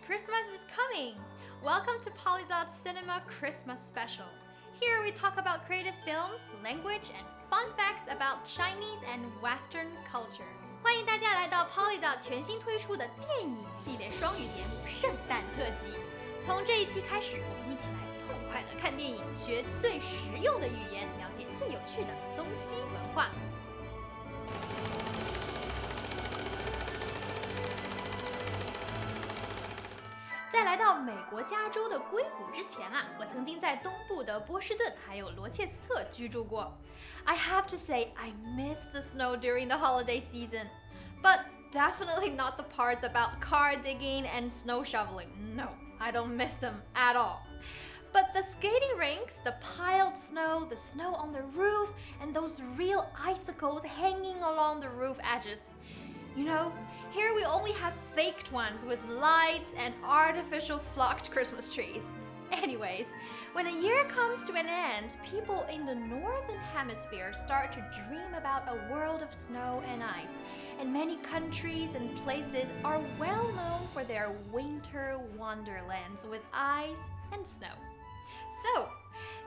Christmas is coming! Welcome to Polydott Cinema Christmas Special. Here we talk about creative films, language, and fun facts about Chinese and Western cultures. 欢迎大家来到 Polydott 全新推出的电影系列双语节目《圣诞特辑》。从这一期开始，我们一起来痛快地看电影，学最实用的语言，了解最有趣的东西文化。在来到美国加州的硅谷之前啊，我曾经在东部的波士顿还有罗切斯特居住过。I have to say, I miss the snow during the holiday season, but definitely not the parts about car digging and snow shoveling. No, I don't miss them at all. But the skating rinks, the piled snow, the snow on the roof, and those real icicles hanging along the roof edges. You know, here we only have faked ones with lights and artificial flocked Christmas trees. Anyways, when a year comes to an end, people in the northern hemisphere start to dream about a world of snow and ice, and many countries and places are well known for their winter wonderlands with ice and snow. So,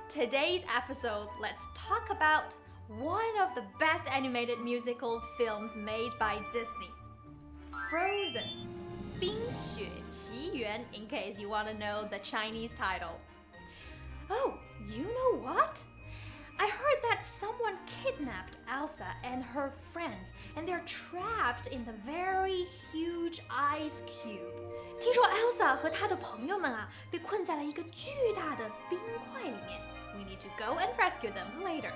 today's episode, let's talk about one of the best animated musical films made by Disney, Frozen冰雪奇缘, in case you want to know the Chinese title. Oh, you know what? I heard that someone kidnapped Elsa and her friends, and they're trapped in the very huge ice cube. 听说 Elsa 和她的朋友们啊，被困在了一个巨大的冰块里面。We need to go and rescue them later.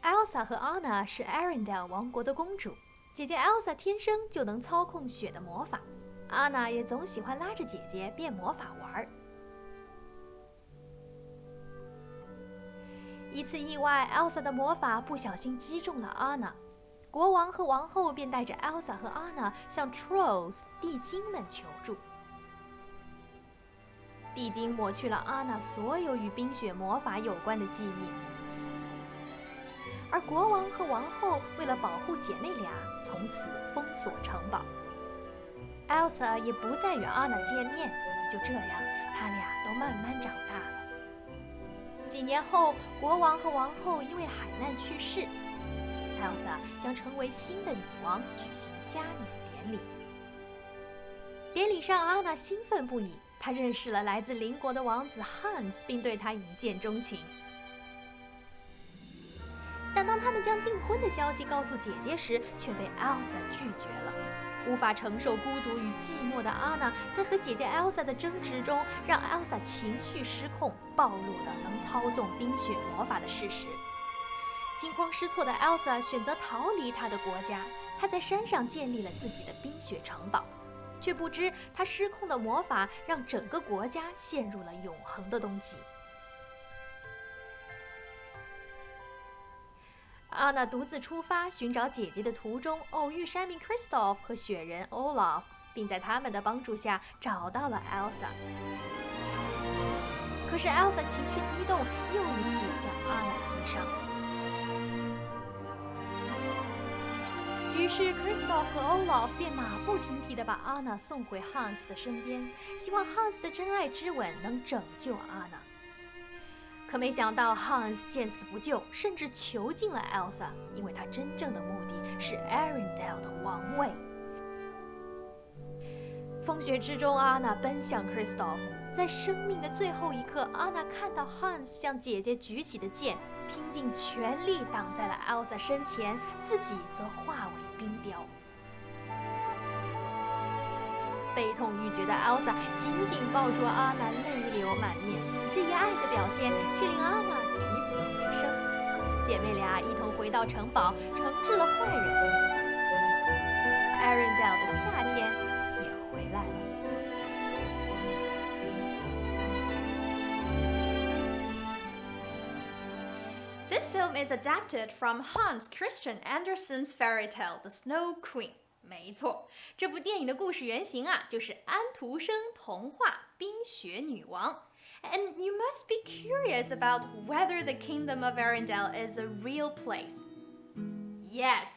Elsa 和 Anna 是 Arendelle 王国的公主。姐姐 Elsa 天生就能操控雪的魔法， Anna 也总喜欢拉着姐姐变魔法玩。一次意外 ，Elsa 的魔法不小心击中了 Anna， 国王和王后便带着 Elsa 和 Anna 向 Trolls 地精们求助。地精抹去了 Anna 所有与冰雪魔法有关的记忆。而国王和王后为了保护姐妹俩，从此封锁城堡。Elsa 也不再与 Anna 见面，就这样，他俩都慢慢长大了。几年后，国王和王后因为海难去世 ，Elsa 将成为新的女王，举行加冕典礼。典礼上 ，Anna 兴奋不已，她认识了来自邻国的王子 Hans， 并对他一见钟情。但当他们将订婚的消息告诉姐姐时，却被 Elsa 拒绝了。无法承受孤独与寂寞的 Anna 在和姐姐 Elsa 的争执中，让 Elsa 情绪失控，暴露了能操纵冰雪魔法的事实。惊慌失措的 Elsa 选择逃离她的国家，她在山上建立了自己的冰雪城堡，却不知她失控的魔法让整个国家陷入了永恒的冬季。阿娜独自出发寻找姐姐的途中，偶遇山民 Kristoff 和雪人 Olaf， 并在他们的帮助下找到了 Elsa。可是 Elsa 情绪激动，又一次将阿娜击伤。于是 Kristoff 和 Olaf 便马不停蹄地把阿娜送回 Hans 的身边，希望 Hans 的真爱之吻能拯救阿娜。可没想到 Hans 见死不救，甚至囚禁了 Elsa， 因为他真正的目的是 Arendelle 的王位。风雪之中，阿娜奔向 Kristoff， 在生命的最后一刻，阿娜看到 Hans 向姐姐举起的剑，拼尽全力挡在了 Elsa 身前，自己则化为冰雕。悲痛欲绝的 Elsa 紧紧抱住阿娜，泪流满面。这一爱的表现却令阿娜起死回生，姐妹俩一同回到城堡，惩治了坏人。Arendelle 的夏天也回来了。This film is adapted from Hans Christian Andersen's fairy tale The Snow Queen. 没错，这部电影的故事原型啊，就是安徒生童话《冰雪女王》。And you must be curious about whether the Kingdom of Arendelle is a real place. Yes,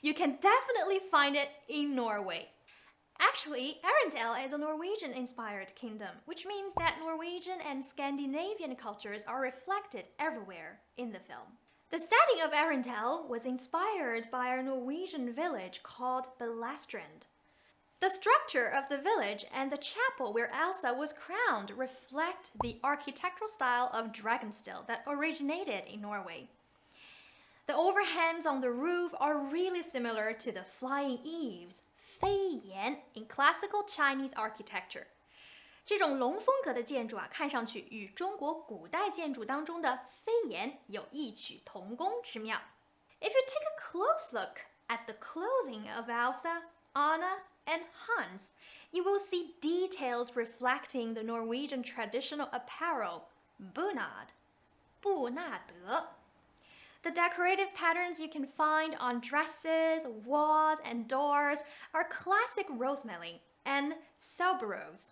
you can definitely find it in Norway. Actually, Arendelle is a Norwegian-inspired kingdom, which means that Norwegian and Scandinavian cultures are reflected everywhere in the film. The setting of Arendelle was inspired by a Norwegian village called Balestrand. The structure of the village and the chapel where Elsa was crowned reflect the architectural style of Dragonsteel that originated in Norway. The overhangs on the roof are really similar to the flying eaves, 飞檐, in classical Chinese architecture. 这种龙风格的建筑看上去与中国古代建筑当中的飞檐有异曲同工之妙。If you take a close look at the clothing of Elsa, Anna, and Hans, you will see details reflecting the Norwegian traditional apparel, bunad, 布纳德. The decorative patterns you can find on dresses, walls, and doors are classic rosemelin and Cerberus,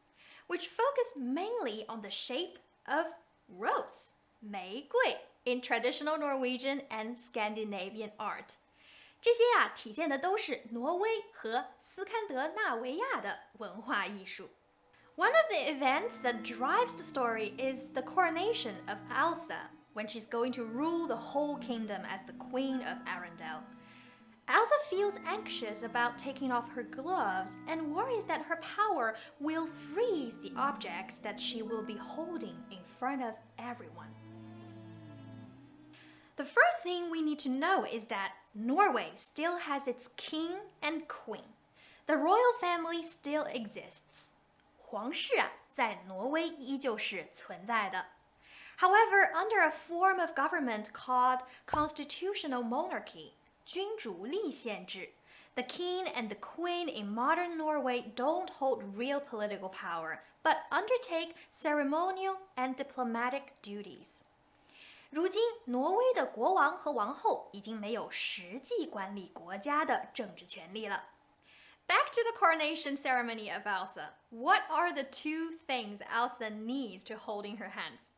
which focus mainly on the shape of rose, 玫瑰, in traditional Norwegian and Scandinavian art. 这些体现的都是挪威和斯堪的纳维亚的文化艺术。One of the events that drives the story is the coronation of Elsa, when she's going to rule the whole kingdom as the Queen of Arendelle. Elsa feels anxious about taking off her gloves and worries that her power will freeze the objects that she will be holding in front of everyone. The first thing we need to know is that Norway still has its king and queen. The royal family still exists. 皇室在挪威依旧是存在的。However, under a form of government called constitutional monarchy, 君主立宪制, the king and the queen in modern Norway don't hold real political power, but undertake ceremonial and diplomatic duties. 如今，挪威的国王和王后已经没有实际管理国家的政治权利了。Back to the coronation ceremony of Elsa. What are the two things Elsa needs to hold in her hands?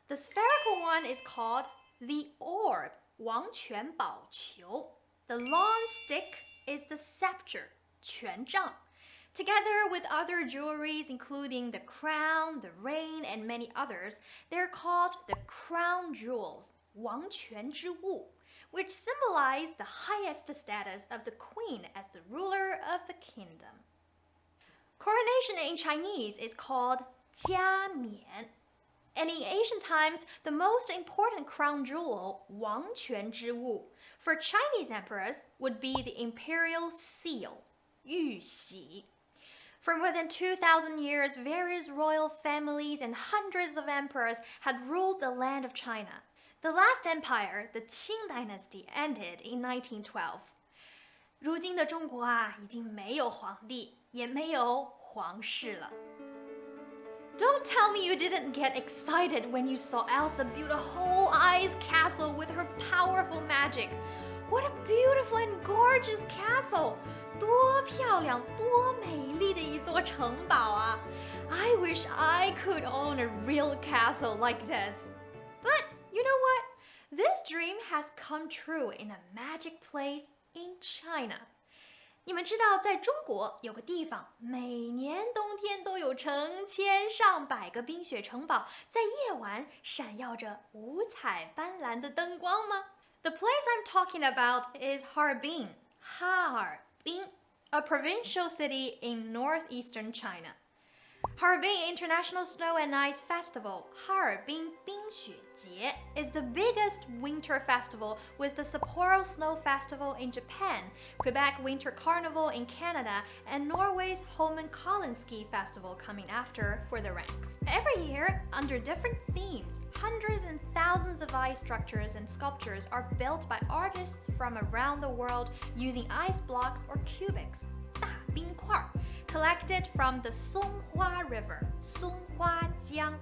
The spherical one is called the orb, 王权宝球. The long stick is the scepter, 权杖. Together with other jewelries, including the crown, the rein, and many others, they're called the crown jewels, 王权之物, which symbolize the highest status of the queen as the ruler of the kingdom. Coronation in Chinese is called 加冕. And in ancient times, the most important crown jewel, 王权之物, for Chinese emperors would be the imperial seal, 玉玺. For more than 2,000 years, various royal families and hundreds of emperors had ruled the land of China. The last empire, the Qing dynasty, ended in 1912. 如今的中国已经没有皇帝，也没有皇室了。Don't tell me you didn't get excited when you saw Elsa build a whole ice castle with her powerful magic. What a beautiful and gorgeous castle! 多漂亮，多美丽的一座城堡I wish I could own a real castle like this. But you know what? This dream has come true in a magic place in China. 你们知道在中国有个地方每年冬天都有成千上百个冰雪城堡在夜晚闪耀着五彩斑斓的灯光吗？ The place I'm talking about is Harbin, 哈尔滨, a provincial city in northeastern China. Harbin International Snow and Ice Festival, 哈尔滨冰雪节, is the biggest winter festival with the Sapporo Snow Festival in Japan, Quebec Winter Carnival in Canada, and Norway's Holmenkollen Ski Festival coming after for the ranks. Every year, under different themes, hundreds and thousands of ice structures and sculptures are built by artists from around the world using ice blocks or cubics, 大冰块, collected from the Songhua River, 松花江.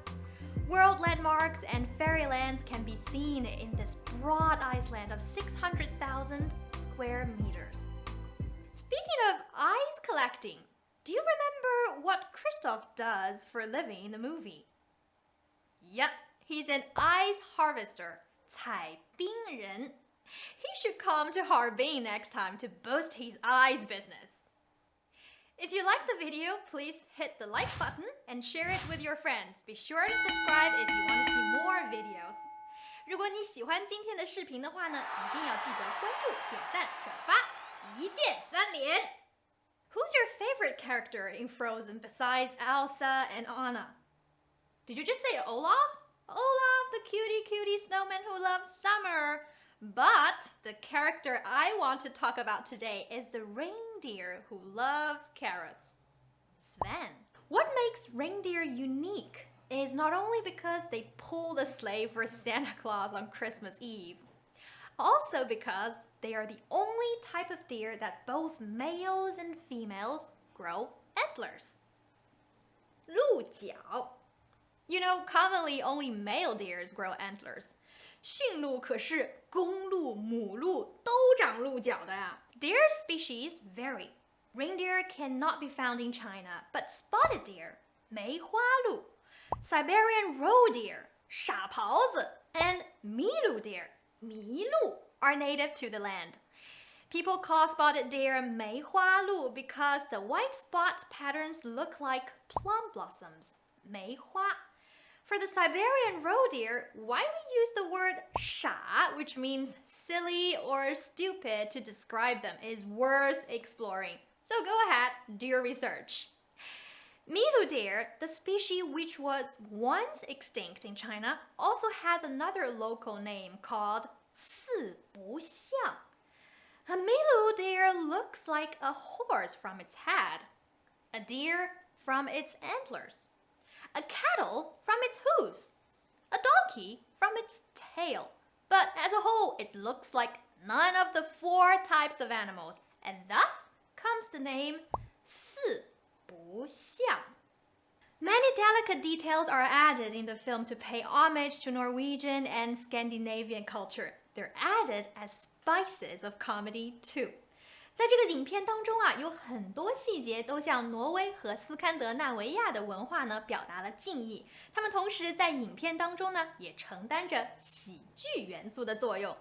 World landmarks and fairylands can be seen in this broad iceland of 600,000 square meters. Speaking of ice collecting, do you remember what Kristoff does for a living in the movie? Yep, he's an ice harvester, 采冰人. He should come to Harbin next time to boost his ice business. If you like the video, please hit the like button and share it with your friends. Be sure to subscribe if you want to see more videos. 如果你喜欢今天的视频的话呢，一定要记得关注、点赞、转发，一键三连。Who's your favorite character in Frozen besides Elsa and Anna? Did you just say Olaf? Olaf, the cutie snowman who loves summer. But the character I want to talk about today is the reindeer who loves carrots. Sven. What makes reindeer unique is not only because they pull the sleigh for Santa Claus on Christmas Eve, also because they are the only type of deer that both males and females grow antlers. 鹿角. You know, commonly only male deers grow antlers. 驯鹿可是公鹿、母鹿都长鹿角的呀。Deer species vary. Reindeer cannot be found in China, but spotted deer, 梅花鹿, Siberian roe deer, 傻狍子, and Milu deer, 麋鹿, are native to the land. People call spotted deer 梅花鹿 because the white spot patterns look like plum blossoms, 梅花. For the Siberian roe deer, why we use the word 傻, which means silly or stupid to describe them, is worth exploring. So go ahead, do your research. Milu deer, the species which was once extinct in China, also has another local name called 四不像. A Milu deer looks like a horse from its head, a deer from its antlers, a cattle from its hooves, a donkey from its tail. But as a whole, it looks like none of the 4 types of animals, and thus comes the name 四不像. Many delicate details are added in the film to pay homage to Norwegian and Scandinavian culture. They're added as spices of comedy too. 在这个影片当中啊，有很多细节都向挪威和斯堪的纳维亚的文化呢表达了敬意。他们同时在影片当中呢，也承担着喜剧元素的作用。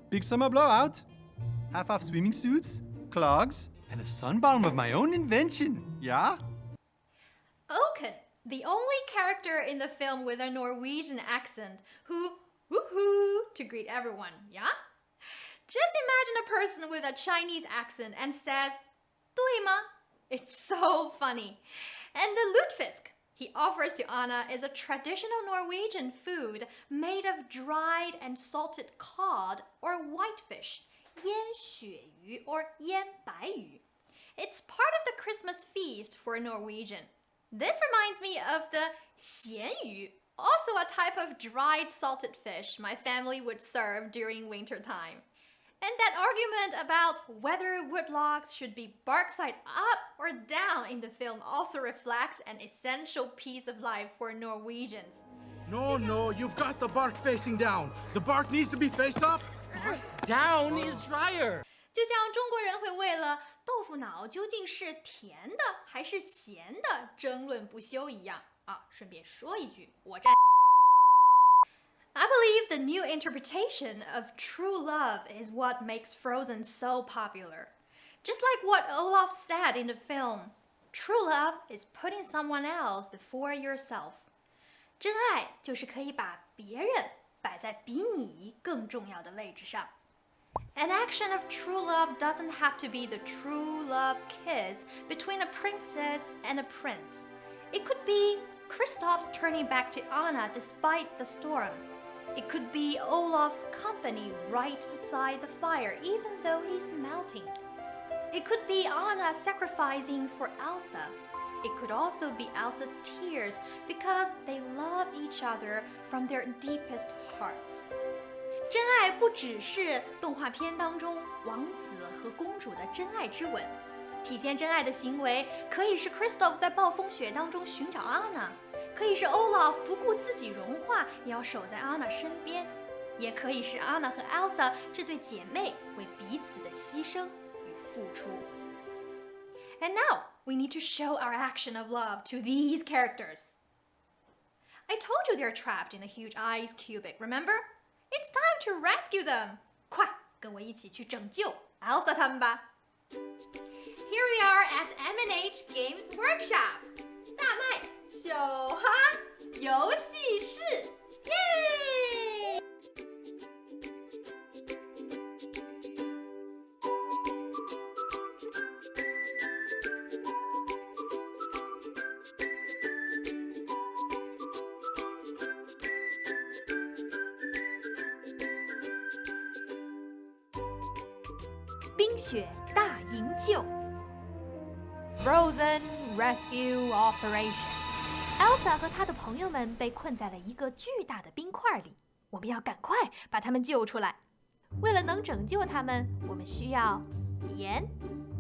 Big summer blowout. Half-off swimming suits, clogs, and a sunbalm of my own invention. Yeah? Oken, the only character in the film with a Norwegian accent who woohoo to greet everyone, yeah? Just imagine a person with a Chinese accent and says, 对吗? It's so funny. And the lutefisk he offers to Anna is a traditional Norwegian food made of dried and salted cod or whitefish, 腌鳕鱼 or 腌白鱼. It's part of the Christmas feast for a Norwegian. This reminds me of the 咸鱼, also a type of dried salted fish my family would serve during winter time. And that argument about whether woodlogs should be bark side up or down in the film also reflects an essential piece of life for Norwegians. No, you've got the bark facing down. The bark needs to be face up. Bark down is drier. 就像中国人会为了豆腐脑究竟是甜的还是咸的争论不休一样啊。顺便说一句，我站。I believe the new interpretation of true love is what makes Frozen so popular. Just like what Olaf said in the film, true love is putting someone else before yourself. 真爱就是可以把别人摆在比你更重要的位置上。An action of true love doesn't have to be the true love kiss between a princess and a prince. It could be Kristoff's turning back to Anna despite the storm. It could be Olaf's company right beside the fire even though he's melting. It could be Anna sacrificing for Elsa. It could also be Elsa's tears because they love each other from their deepest hearts. 真爱不只是动画片当中王子和公主的真爱之吻，体现真爱的行为可以是 Kristoff 在暴风雪当中寻找 Anna， 可以是 Olaf 不顾自己融化也要守在 Anna 身边，也可以是 Anna 和 Elsa 这对姐妹为彼此的牺牲与付出。And now we need to show our action of love to these characters. I told you they're trapped in a huge ice cubic, remember? It's time to rescue them. 快，跟我一起去拯救 Elsa 他们吧。Here we are at M&H Games Workshop， 大麦小哈游戏室，耶！冰雪大营救 Frozen Rescue Operation。Elsa 和她的朋友们被困在了一个巨大的冰块里，我们要赶快把他们救出来。为了能拯救他们，我们需要盐、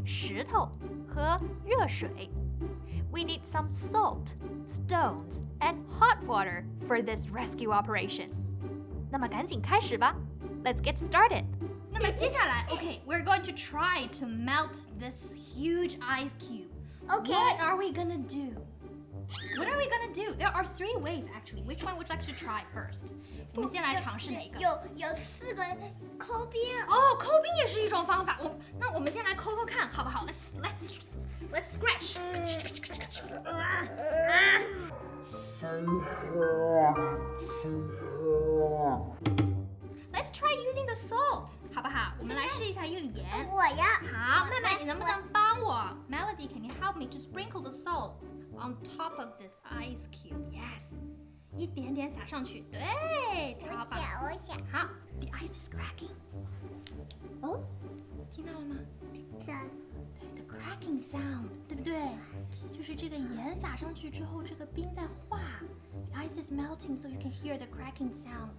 石头和热水。We need some salt, stones, and hot water for this rescue operation. 那么赶紧开始吧 ，Let's get started. 那么接下来 we're going to try to melt this huge ice cube. Okay. What are we gonna do? What are we gonna do? There are 3 ways actually. Which one would you like to try first? 我们先来尝试哪个？有4个抠冰。哦，抠冰也是一种方法。那我们先来抠抠看，好不好 ？Let's scratch. Let's try using the salt， 好不好？我们来试一下用盐。我呀。好，妹妹，你能不能帮我 ？Melody, can you help me to sprinkle the salt on top of this ice cube? Yes， 一点点撒上去，对，超棒。我想。好 ，the ice is cracking。哦，听到了吗？对 ，the cracking sound， 对不对？就是这个盐撒上去之后，这个冰在化。The ice is melting, so you can hear the cracking sound.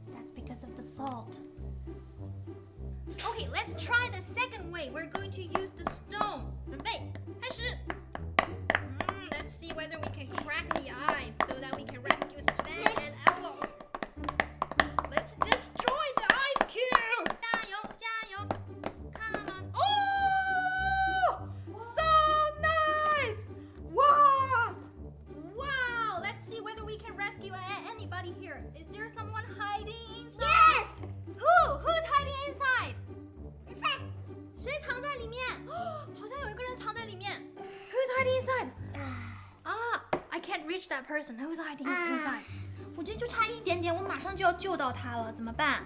That's because of the salt. Okay, let's try the second way. We're going to use the stone. 准备，开始。Let's see whether we can crack the ice so that we can rescue Sven and Ella. Let's destroy the ice cube. 加油，加油 ！Come on. Oh, so nice! Wow, wow. Let's see whether we can rescue anybody here. Is there someone hiding inside? Yes. Who's hiding inside? 谁藏在里面？好像有一个人藏在里面。Who's hiding inside? I can't reach that person. Who's hiding inside? 我觉得就差一点点，我马上就要救到他了，怎么办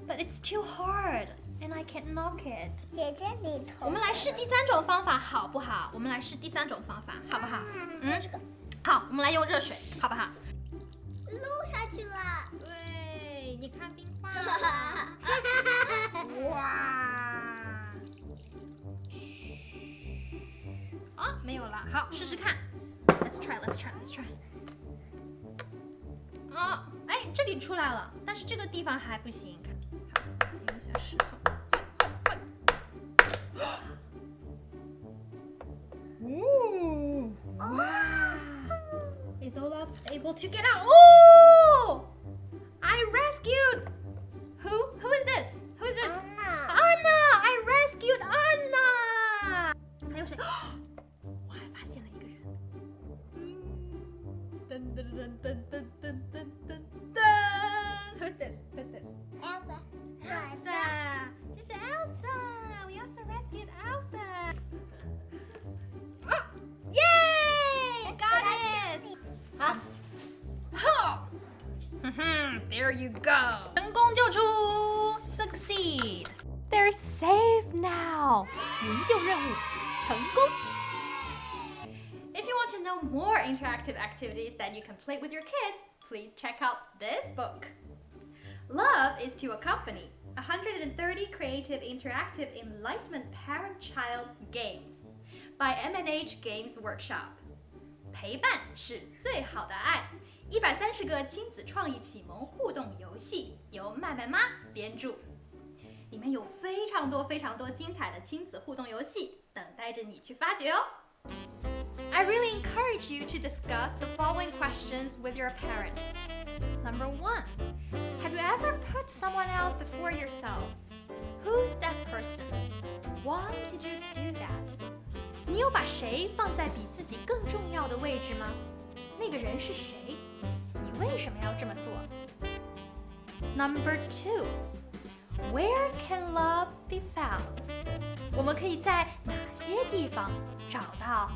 ？But it's too hard, and I can't knock it. 姐姐你头。我们来试第3种方法，好不好？我们来试第3种方法，好不好？这个。好，我们来用热水，好不好？漏下去了。对，你看冰块。哇！啊，没有了，好，试试看。Let's try. 啊，哎，这里出来了，但是这个地方还不行。看，好，用一下石头。Ooh! Wow! Is Olaf able to get out? Oh! I rescued. Who is this? Who is this? Anna! I rescued Anna. 还有谁？我还发现了一个人。噔噔噔噔噔噔噔噔噔。Who's this? Elsa. Elsa. 这是 Elsa. We also rescued Elsa. Yay! Got it. 好。There you go. 成功救出 ，succeed. They're safe now. 营救任务成功。If you want to know more interactive activities that you can play with your kids, please check out this book. Love is to Accompany, 130 creative interactive enlightenment parent-child games by M&H Games Workshop. 陪伴是最好的爱，130个亲子创意启蒙互动游戏，由麦麦妈编著。里面有非常多精彩的亲子互动游戏等待着你去发掘哦。I really encourage you to discuss the following questions with your parents. Number 1, have you ever put someone else before yourself? Who's that person? Why did you do that? 你有把谁放在比自己更重要的位置吗？那个人是谁？你为什么要这么做？ Number 2, where can love be found? 我们可以在哪些地方找到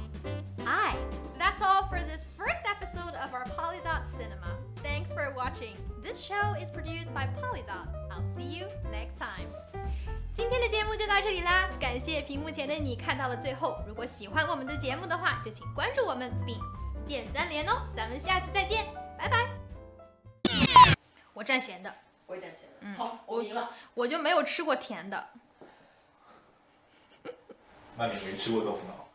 爱？ That's all for this first episode of our Polydott Cinema. Thanks for watching. This show is produced by Polydott. I'll see you next time. 今天的节目就到这里啦，感谢屏幕前的你看到了最后。如果喜欢我们的节目的话，就请关注我们并键3连哦。咱们下次再见，拜拜。我蘸咸的，我也蘸咸的。好，我赢了。我就没有吃过甜的。那你没吃过豆腐脑？